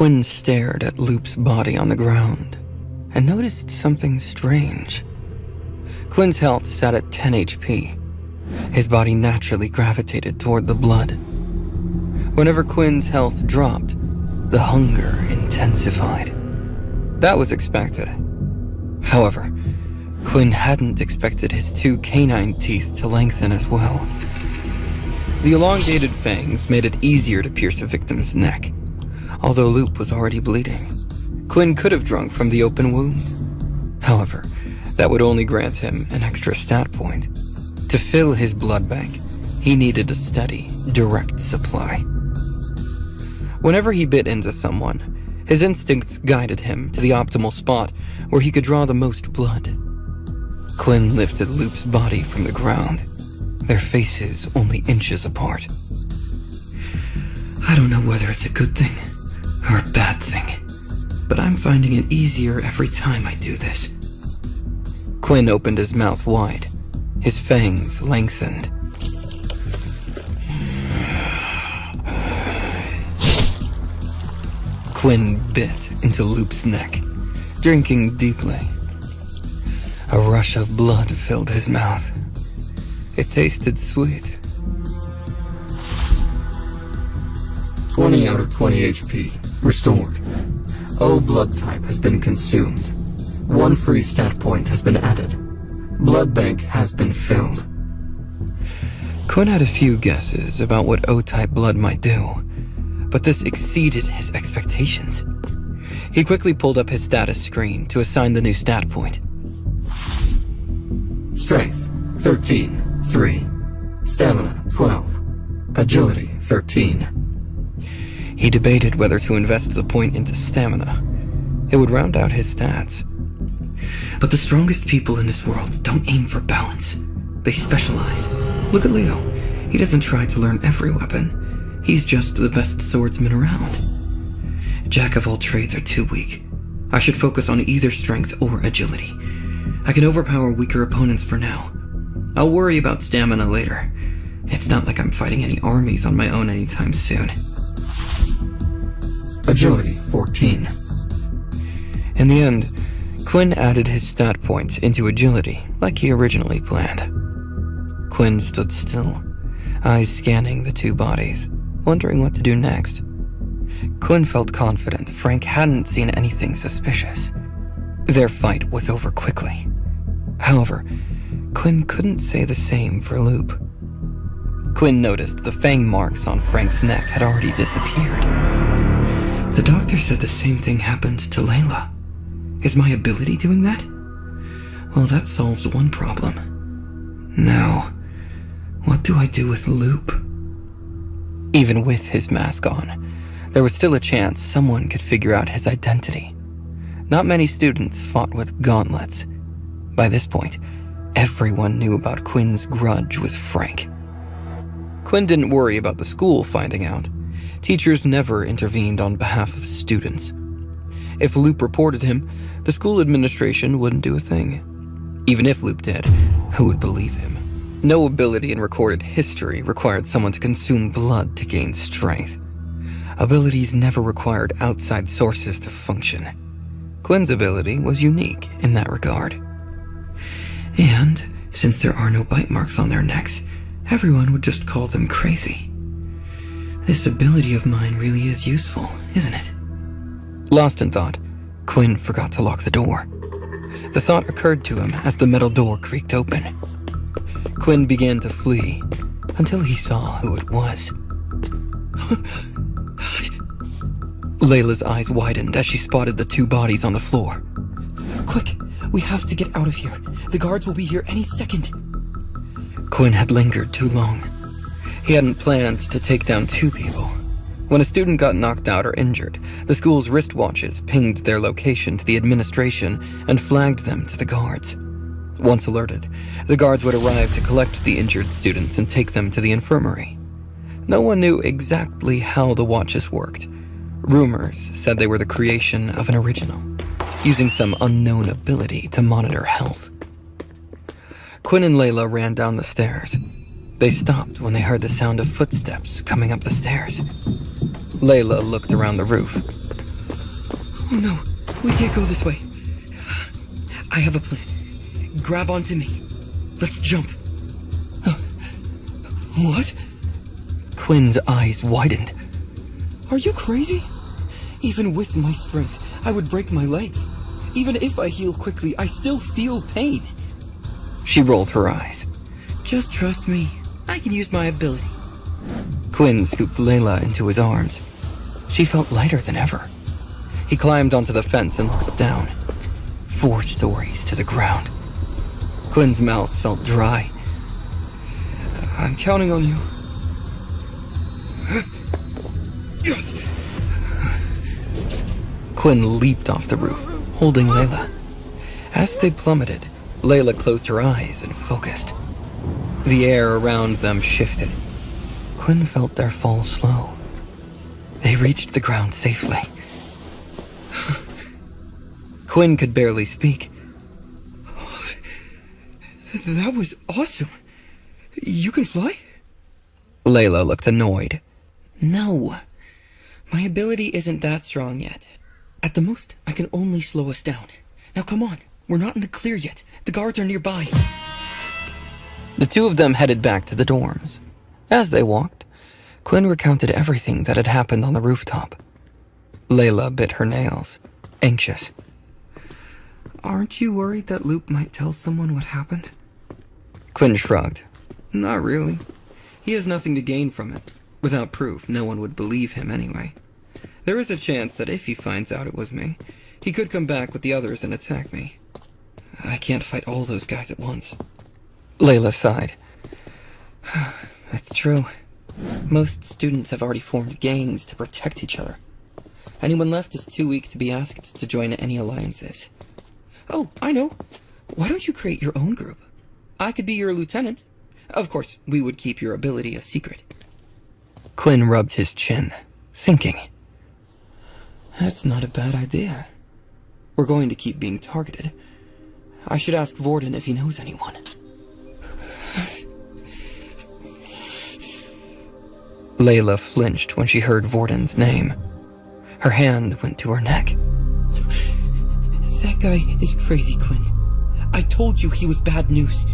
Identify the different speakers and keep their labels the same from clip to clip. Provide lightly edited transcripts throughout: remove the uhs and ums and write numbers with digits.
Speaker 1: Quinn stared at Loop's body on the ground and noticed something strange. Quinn's health sat at 10 HP. His body naturally gravitated toward the blood. Whenever Quinn's health dropped, the hunger intensified. That was expected. However, Quinn hadn't expected his 2 canine teeth to lengthen as well. The elongated fangs made it easier to pierce a victim's neck. Although Loop was already bleeding, Quinn could have drunk from the open wound. However, that would only grant him an extra stat point. To fill his blood bank, he needed a steady, direct supply. Whenever he bit into someone, his instincts guided him to the optimal spot where he could draw the most blood. Quinn lifted Loop's body from the ground, their faces only inches apart. I don't know whether it's a good thing or a bad thing, but I'm finding it easier every time I do this. Quinn opened his mouth wide, his fangs lengthened. Quinn bit into Loop's neck, drinking deeply. A rush of blood filled his mouth. It tasted sweet.
Speaker 2: 20 out of 20 HP. Restored. O blood type has been consumed. 1 free stat point has been added. Blood bank has been filled.
Speaker 1: Quinn had a few guesses about what O-type blood might do, but this exceeded his expectations. He quickly pulled up his status screen to assign the new stat point.
Speaker 2: Strength, 13, 3. Stamina, 12. Agility, 13.
Speaker 1: He debated whether to invest the point into stamina. It would round out his stats. But the strongest people in this world don't aim for balance. They specialize. Look at Leo. He doesn't try to learn every weapon. He's just the best swordsman around. Jack of all trades are too weak. I should focus on either strength or agility. I can overpower weaker opponents for now. I'll worry about stamina later. It's not like I'm fighting any armies on my own anytime soon.
Speaker 2: Agility, 14.
Speaker 1: In the end, Quinn added his stat points into agility like he originally planned. Quinn stood still, eyes scanning the 2 bodies, wondering what to do next. Quinn felt confident Frank hadn't seen anything suspicious. Their fight was over quickly. However, Quinn couldn't say the same for Loop. Quinn noticed the fang marks on Frank's neck had already disappeared. The doctor said the same thing happened to Layla. Is my ability doing that? Well, that solves one problem. Now, what do I do with Loop? Even with his mask on, there was still a chance someone could figure out his identity. Not many students fought with gauntlets. By this point, everyone knew about Quinn's grudge with Frank. Quinn didn't worry about the school finding out. Teachers never intervened on behalf of students. If Loop reported him, the school administration wouldn't do a thing. Even if Loop did, who would believe him? No ability in recorded history required someone to consume blood to gain strength. Abilities never required outside sources to function. Quinn's ability was unique in that regard. And since there are no bite marks on their necks, everyone would just call them crazy. This ability of mine really is useful, isn't it? Lost in thought, Quinn forgot to lock the door. The thought occurred to him as the metal door creaked open. Quinn began to flee until he saw who it was. Layla's eyes widened as she spotted the 2 bodies on the floor. Quick, we have to get out of here. The guards will be here any second. Quinn had lingered too long. He hadn't planned to take down 2 people. When a student got knocked out or injured, the school's wristwatches pinged their location to the administration and flagged them to the guards. Once alerted, the guards would arrive to collect the injured students and take them to the infirmary. No one knew exactly how the watches worked. Rumors said they were the creation of an original, using some unknown ability to monitor health. Quinn and Layla ran down the stairs. They stopped when they heard the sound of footsteps coming up the stairs. Layla looked around the roof. Oh no, we can't go this way. I have a plan. Grab onto me. Let's jump. What? Quinn's eyes widened. Are you crazy? Even with my strength, I would break my legs. Even if I heal quickly, I still feel pain. She rolled her eyes. Just trust me. I can use my ability. Quinn scooped Layla into his arms. She felt lighter than ever. He climbed onto the fence and looked down. 4 stories to the ground. Quinn's mouth felt dry. I'm counting on you. Quinn leaped off the roof, holding Layla. As they plummeted, Layla closed her eyes and focused. The air around them shifted. Quinn felt their fall slow. They reached the ground safely. Quinn could barely speak. That was awesome. You can fly? Layla looked annoyed. No. My ability isn't that strong yet. At the most, I can only slow us down. Now come on, we're not in the clear yet. The guards are nearby. The two of them headed back to the dorms. As they walked, Quinn recounted everything that had happened on the rooftop. Layla bit her nails, anxious. Aren't you worried that Luke might tell someone what happened? Quinn shrugged. Not really. He has nothing to gain from it. Without proof, no one would believe him anyway. There is a chance that if he finds out it was me, he could come back with the others and attack me. I can't fight all those guys at once. Layla sighed. It's true. Most students have already formed gangs to protect each other. Anyone left is too weak to be asked to join any alliances. Oh, I know. Why don't you create your own group? I could be your lieutenant. Of course, we would keep your ability a secret. Quinn rubbed his chin, thinking. That's not a bad idea. We're going to keep being targeted. I should ask Vorden if he knows anyone. Layla flinched when she heard Vorden's name. Her hand went to her neck. That guy is crazy, Quinn. I told you he was bad news.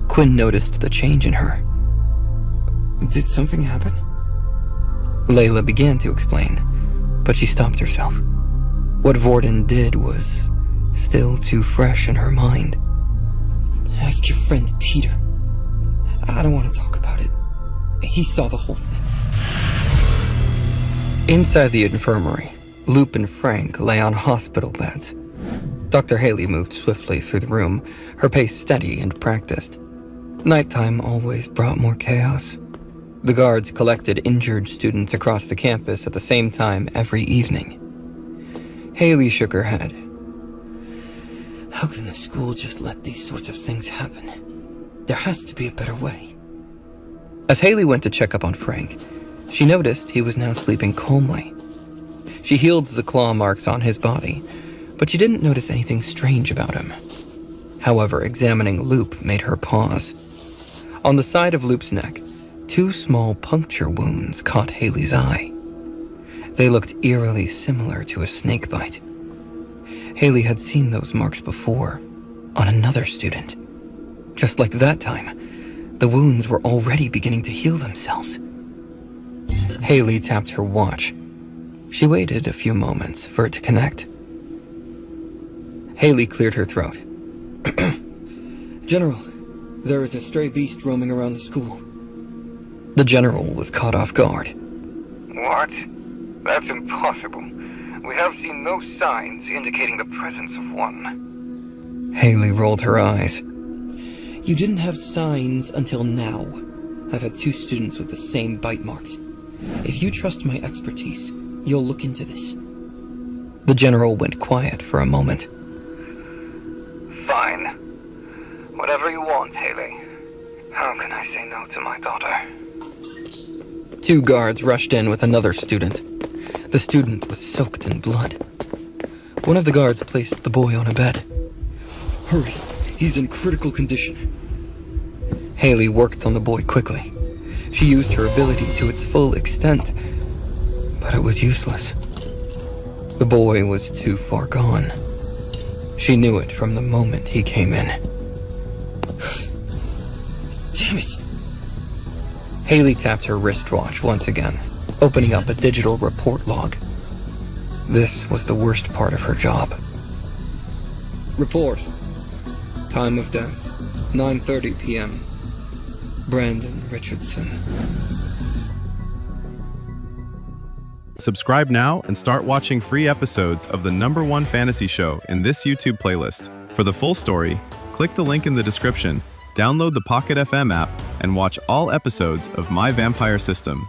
Speaker 1: Quinn noticed the change in her. Did something happen? Layla began to explain, but she stopped herself. What Vorden did was still too fresh in her mind. Ask your friend Peter. I don't want to talk about it. He saw the whole thing. Inside the infirmary, Lupe and Frank lay on hospital beds. Dr. Haley moved swiftly through the room, her pace steady and practiced. Nighttime always brought more chaos. The guards collected injured students across the campus at the same time every evening. Haley shook her head. How can the school just let these sorts of things happen? There has to be a better way. As Haley went to check up on Frank, she noticed he was now sleeping calmly. She healed the claw marks on his body, but she didn't notice anything strange about him. However, examining Lupe made her pause. On the side of Lupe's neck, 2 small puncture wounds caught Haley's eye. They looked eerily similar to a snake bite. Haley had seen those marks before, on another student. Just like that time, the wounds were already beginning to heal themselves. Haley tapped her watch. She waited a few moments for it to connect. Haley cleared her throat. General, there is a stray beast roaming around the school. The general was caught off guard.
Speaker 3: What? That's impossible. We have seen no signs indicating the presence of one.
Speaker 1: Haley rolled her eyes. You didn't have signs until now. I've had 2 students with the same bite marks. If you trust my expertise, you'll look into this. The general went quiet for a moment.
Speaker 3: Fine. Whatever you want, Haley. How can I say no to my daughter?
Speaker 1: 2 guards rushed in with another student. The student was soaked in blood. One of the guards placed the boy on a bed. Hurry, he's in critical condition. Haley worked on the boy quickly. She used her ability to its full extent, but it was useless. The boy was too far gone. She knew it from the moment he came in. Damn it! Haley tapped her wristwatch once again, opening up a digital report log. This was the worst part of her job. Report. Time of death, 9:30 p.m. Brandon Richardson.
Speaker 4: Subscribe now and start watching free episodes of the #1 fantasy show in this YouTube playlist. For the full story, click the link in the description, download the Pocket FM app, and watch all episodes of My Vampire System.